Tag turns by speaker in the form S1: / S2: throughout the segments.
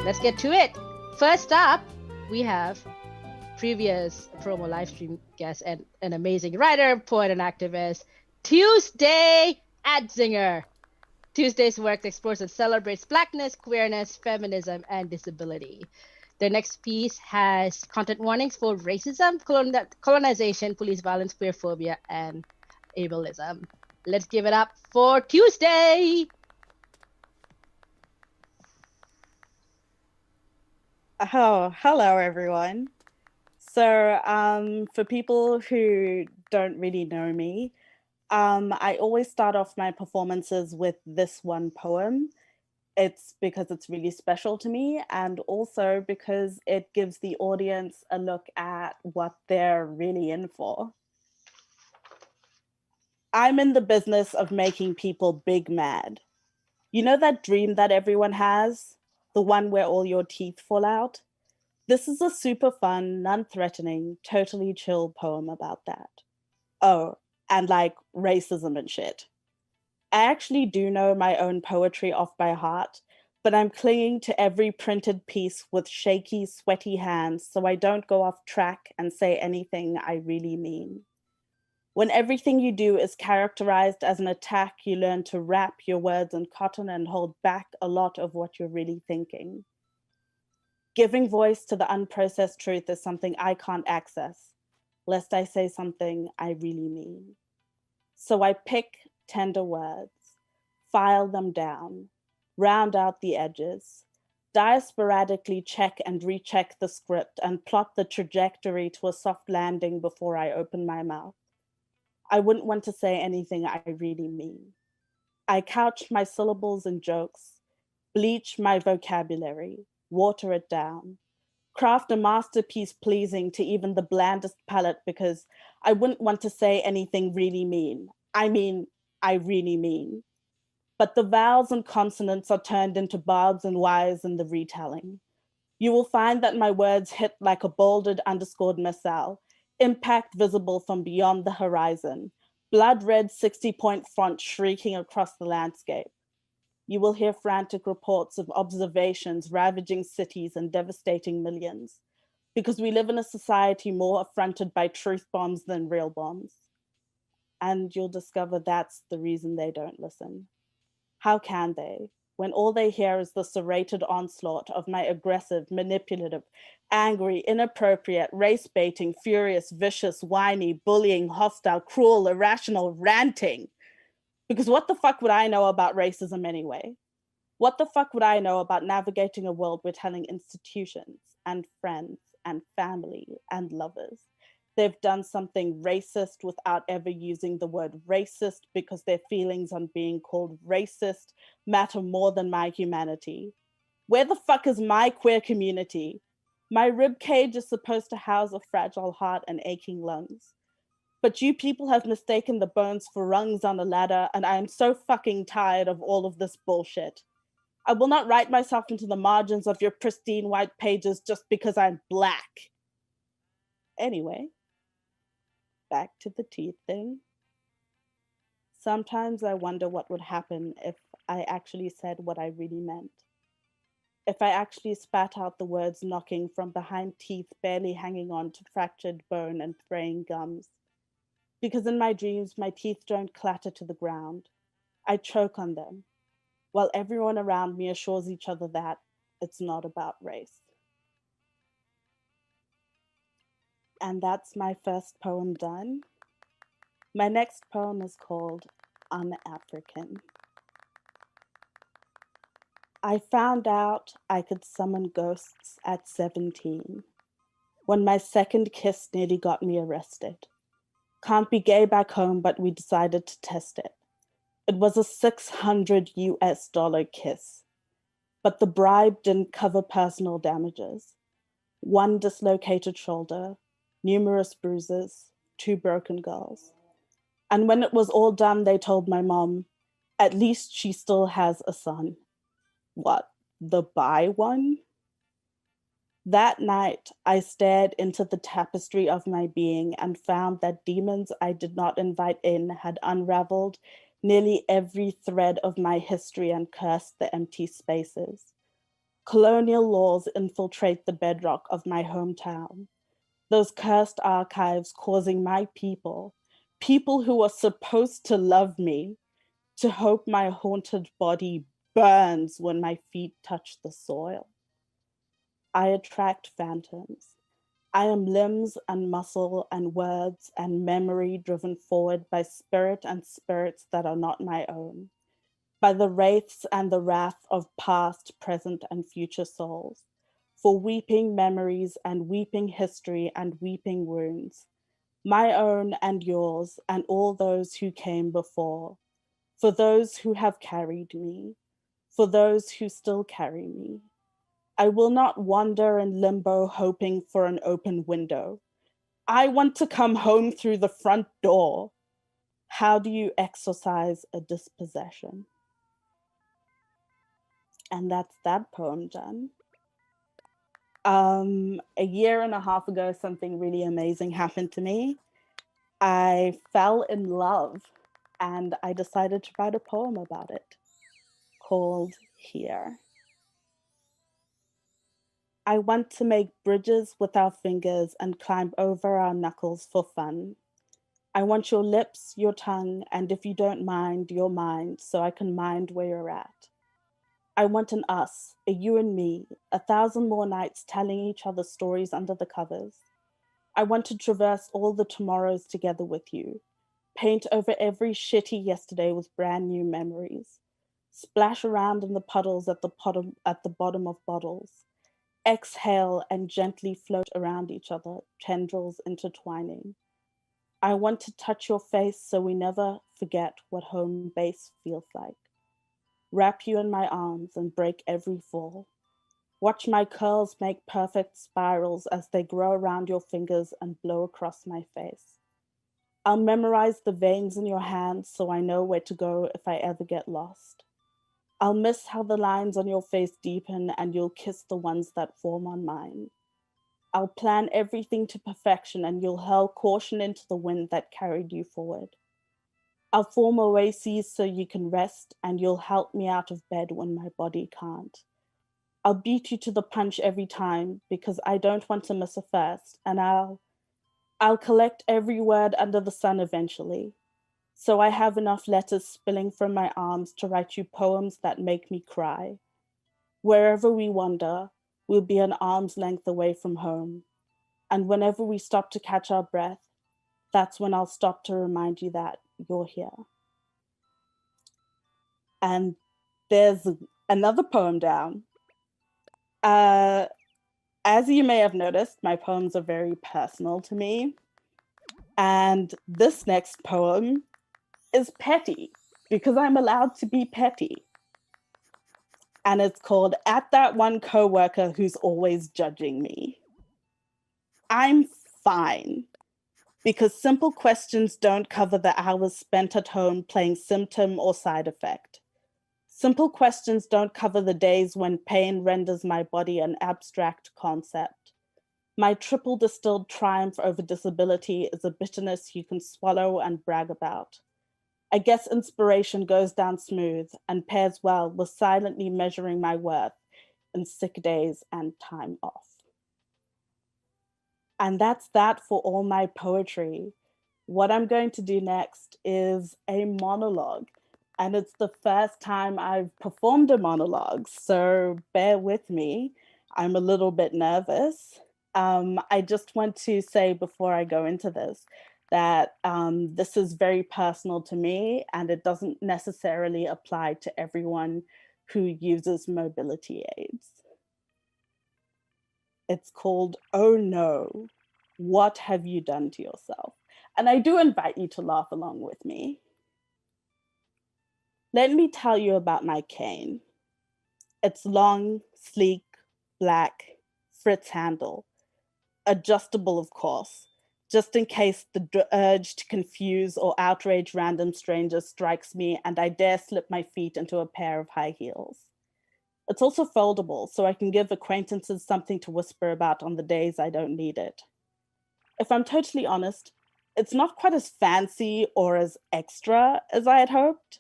S1: let's get to it. First up, we have previous promo livestream guest and an amazing writer, poet, and activist, Tuesday Atzinger. Tuesday's work explores and celebrates Blackness, queerness, feminism, and disability. The next piece has content warnings for racism, colonization, police violence, queerphobia, and ableism. Let's give it up for Tuesday!
S2: Oh, hello everyone. So for people who don't really know me, I always start off my performances with this one poem. It's because it's really special to me, and also because it gives the audience a look at what they're really in for. I'm in the business of making people big mad. You know that dream that everyone has? The one where all your teeth fall out? This is a super fun, non-threatening, totally chill poem about that. Oh, and like racism and shit. I actually do know my own poetry off by heart, but I'm clinging to every printed piece with shaky, sweaty hands so I don't go off track and say anything I really mean. When everything you do is characterized as an attack, you learn to wrap your words in cotton and hold back a lot of what you're really thinking. Giving voice to the unprocessed truth is something I can't access, lest I say something I really mean. So I pick tender words, file them down, round out the edges, diasporadically check and recheck the script and plot the trajectory to a soft landing before I open my mouth. I wouldn't want to say anything I really mean. I couch my syllables in jokes, bleach my vocabulary, water it down, craft a masterpiece pleasing to even the blandest palate because I wouldn't want to say anything really mean. I mean, I really mean. But the vowels and consonants are turned into barbs and wires in the retelling. You will find that my words hit like a bolded underscored missile, impact visible from beyond the horizon, blood red 60-point font shrieking across the landscape. You will hear frantic reports of observations ravaging cities and devastating millions, because we live in a society more affronted by truth bombs than real bombs. And you'll discover that's the reason they don't listen. How can they, when all they hear is the serrated onslaught of my aggressive, manipulative, angry, inappropriate, race-baiting, furious, vicious, whiny, bullying, hostile, cruel, irrational, ranting? Because what the fuck would I know about racism anyway? What the fuck would I know about navigating a world where telling institutions and friends and family and lovers they've done something racist without ever using the word racist because their feelings on being called racist matter more than my humanity? Where the fuck is my queer community? My rib cage is supposed to house a fragile heart and aching lungs. But you people have mistaken the bones for rungs on a ladder, and I am so fucking tired of all of this bullshit. I will not write myself into the margins of your pristine white pages just because I'm Black. Anyway, back to the teeth thing. Sometimes I wonder what would happen if I actually said what I really meant. If I actually spat out the words knocking from behind teeth barely hanging on to fractured bone and fraying gums. Because in my dreams, my teeth don't clatter to the ground. I choke on them, while everyone around me assures each other that it's not about race. And that's my first poem done. My next poem is called Un-African. I found out I could summon ghosts at 17, when my second kiss nearly got me arrested. Can't be gay back home, but we decided to test it. It was a $600 kiss, but the bribe didn't cover personal damages. One dislocated shoulder, numerous bruises, 2 broken girls. And when it was all done, they told my mom, at least she still has a son. What, the bi one? That night, I stared into the tapestry of my being and found that demons I did not invite in had unraveled nearly every thread of my history and cursed the empty spaces. Colonial laws infiltrate the bedrock of my hometown. Those cursed archives causing my people who are supposed to love me, to hope my haunted body burns when my feet touch the soil. I attract phantoms. I am limbs and muscle and words and memory driven forward by spirit and spirits that are not my own, by the wraiths and the wrath of past, present, and future souls, for weeping memories and weeping history and weeping wounds, my own and yours and all those who came before, for those who have carried me, for those who still carry me. I will not wander in limbo hoping for an open window. I want to come home through the front door. How do you exorcise a dispossession? And that's that poem done. A year and a half ago, something really amazing happened to me. I fell in love and I decided to write a poem about it called Here. I want to make bridges with our fingers and climb over our knuckles for fun. I want your lips, your tongue, and if you don't mind, your mind, so I can mind where you're at. I want an us, a you and me, 1,000 more nights telling each other stories under the covers. I want to traverse all the tomorrows together with you, paint over every shitty yesterday with brand new memories, splash around in the puddles at the bottom of bottles, exhale and gently float around each other, tendrils intertwining. I want to touch your face so we never forget what home base feels like. Wrap you in my arms and break every fall. Watch my curls make perfect spirals as they grow around your fingers and blow across my face. I'll memorize the veins in your hands so I know where to go if I ever get lost. I'll miss how the lines on your face deepen and you'll kiss the ones that form on mine. I'll plan everything to perfection and you'll hurl caution into the wind that carried you forward. I'll form oases so you can rest and you'll help me out of bed when my body can't. I'll beat you to the punch every time because I don't want to miss a first, and I'll collect every word under the sun eventually. So I have enough letters spilling from my arms to write you poems that make me cry. Wherever we wander, we'll be an arm's length away from home. And whenever we stop to catch our breath, that's when I'll stop to remind you that you're here. And there's another poem down. As you may have noticed, my poems are very personal to me. And this next poem is petty because I'm allowed to be petty. And it's called At That One Coworker Who's Always Judging Me. I'm fine because simple questions don't cover the hours spent at home playing symptom or side effect. Simple questions don't cover the days when pain renders my body an abstract concept. My triple distilled triumph over disability is a bitterness you can swallow and brag about. I guess inspiration goes down smooth and pairs well with silently measuring my worth in sick days and time off. And that's that for all my poetry. What I'm going to do next is a monologue. And it's the first time I've performed a monologue, so bear with me. I'm a little bit nervous. I just want to say before I go into this that this is very personal to me and it doesn't necessarily apply to everyone who uses mobility aids. It's called, Oh No, What Have You Done to Yourself? And I do invite you to laugh along with me. Let me tell you about my cane. It's long, sleek, black, Fritz handle, adjustable of course, just in case the urge to confuse or outrage random strangers strikes me and I dare slip my feet into a pair of high heels. It's also foldable, so I can give acquaintances something to whisper about on the days I don't need it. If I'm totally honest, it's not quite as fancy or as extra as I had hoped.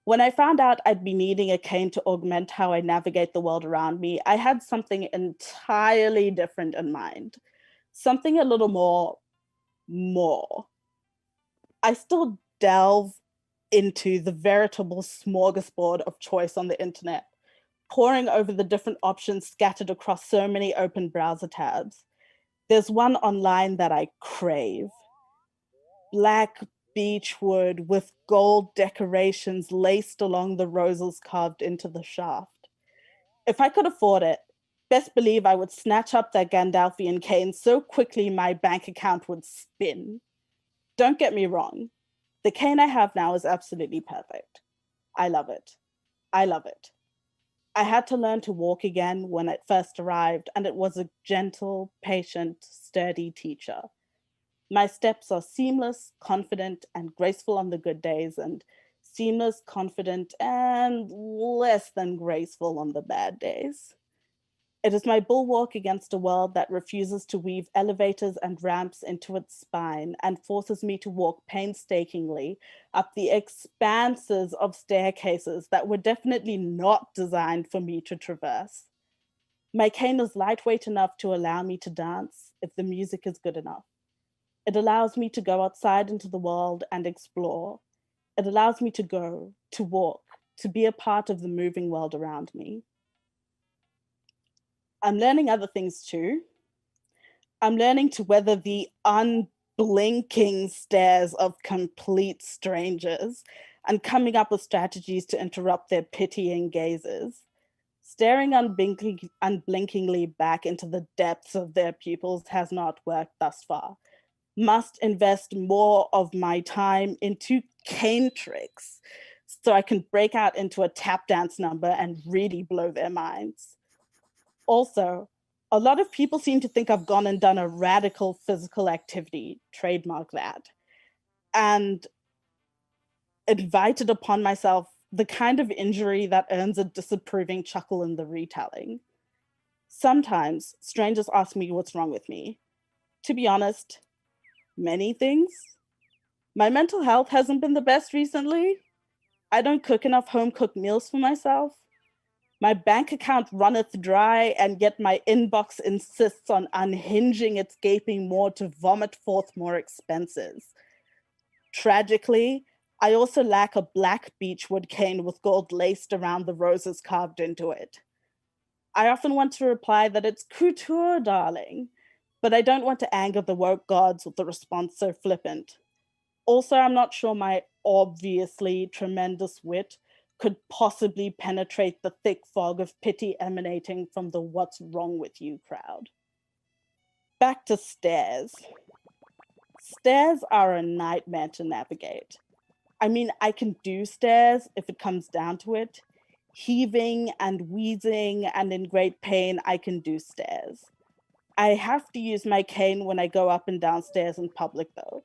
S2: When I found out I'd be needing a cane to augment how I navigate the world around me, I had something entirely different in mind. Something a little more. I still delve into the veritable smorgasbord of choice on the internet, poring over the different options scattered across so many open browser tabs. There's one online that I crave. Black beech wood with gold decorations laced along the roses carved into the shaft. If I could afford it, best believe I would snatch up that Gandalfian cane so quickly my bank account would spin. Don't get me wrong, the cane I have now is absolutely perfect. I love it. I love it. I had to learn to walk again when it first arrived, and it was a gentle, patient, sturdy teacher. My steps are seamless, confident, and graceful on the good days, and seamless, confident, and less than graceful on the bad days. It is my bulwark against a world that refuses to weave elevators and ramps into its spine and forces me to walk painstakingly up the expanses of staircases that were definitely not designed for me to traverse. My cane is lightweight enough to allow me to dance if the music is good enough. It allows me to go outside into the world and explore. It allows me to go, to walk, to be a part of the moving world around me. I'm learning other things too. I'm learning to weather the unblinking stares of complete strangers and coming up with strategies to interrupt their pitying gazes. Staring unblinkingly back into the depths of their pupils has not worked thus far. Must invest more of my time into Creatrix so I can break out into a tap dance number and really blow their minds. Also, a lot of people seem to think I've gone and done a radical physical activity, trademark that, and invited upon myself the kind of injury that earns a disapproving chuckle in the retelling. Sometimes strangers ask me what's wrong with me. To be honest, many things. My mental health hasn't been the best recently. I don't cook enough home cooked meals for myself. My bank account runneth dry, and yet my inbox insists on unhinging its gaping maw to vomit forth more expenses. Tragically, I also lack a black beechwood cane with gold laced around the roses carved into it. I often want to reply that it's couture, darling, but I don't want to anger the woke gods with a response so flippant. Also, I'm not sure my obviously tremendous wit could possibly penetrate the thick fog of pity emanating from the what's wrong with you crowd. Back to stairs. Stairs are a nightmare to navigate. I mean, I can do stairs if it comes down to it. Heaving and wheezing and in great pain, I can do stairs. I have to use my cane when I go up and down stairs in public, though.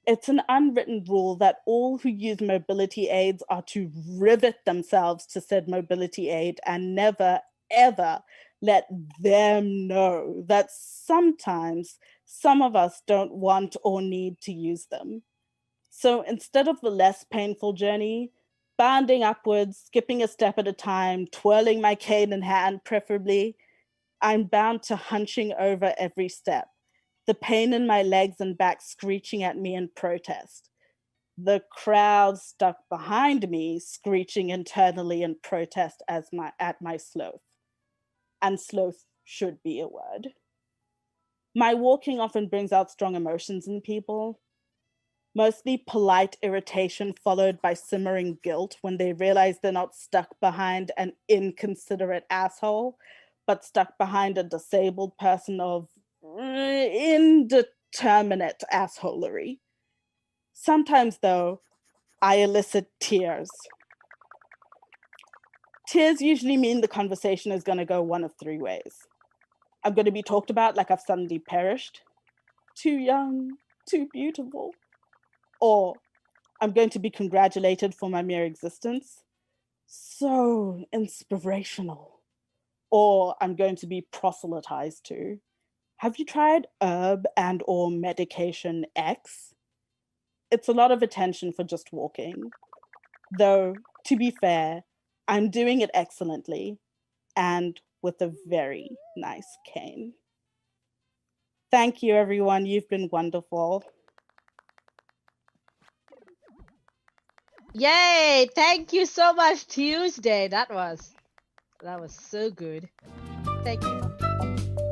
S2: It's an unwritten rule that all who use mobility aids are to rivet themselves to said mobility aid and never, ever let them know that sometimes some of us don't want or need to use them. So instead of the less painful journey, bounding upwards, skipping a step at a time, twirling my cane in hand preferably, I'm bound to hunching over every step, the pain in my legs and back screeching at me in protest. The crowd stuck behind me screeching internally in protest at my sloth. And sloth should be a word. My walking often brings out strong emotions in people, mostly polite irritation followed by simmering guilt when they realize they're not stuck behind an inconsiderate asshole, but stuck behind a disabled person of indeterminate assholery. Sometimes, though, I elicit tears. Tears usually mean the conversation is going to go one of three ways. I'm going to be talked about like I've suddenly perished. Too young, too beautiful. Or I'm going to be congratulated for my mere existence. So inspirational. Or I'm going to be proselytized to. Have you tried herb and or medication X? It's a lot of attention for just walking. Though, to be fair, I'm doing it excellently and with a very nice cane. Thank you, everyone. You've been wonderful.
S1: Yay! Thank you so much, Tuesday. That was so good. Thank you.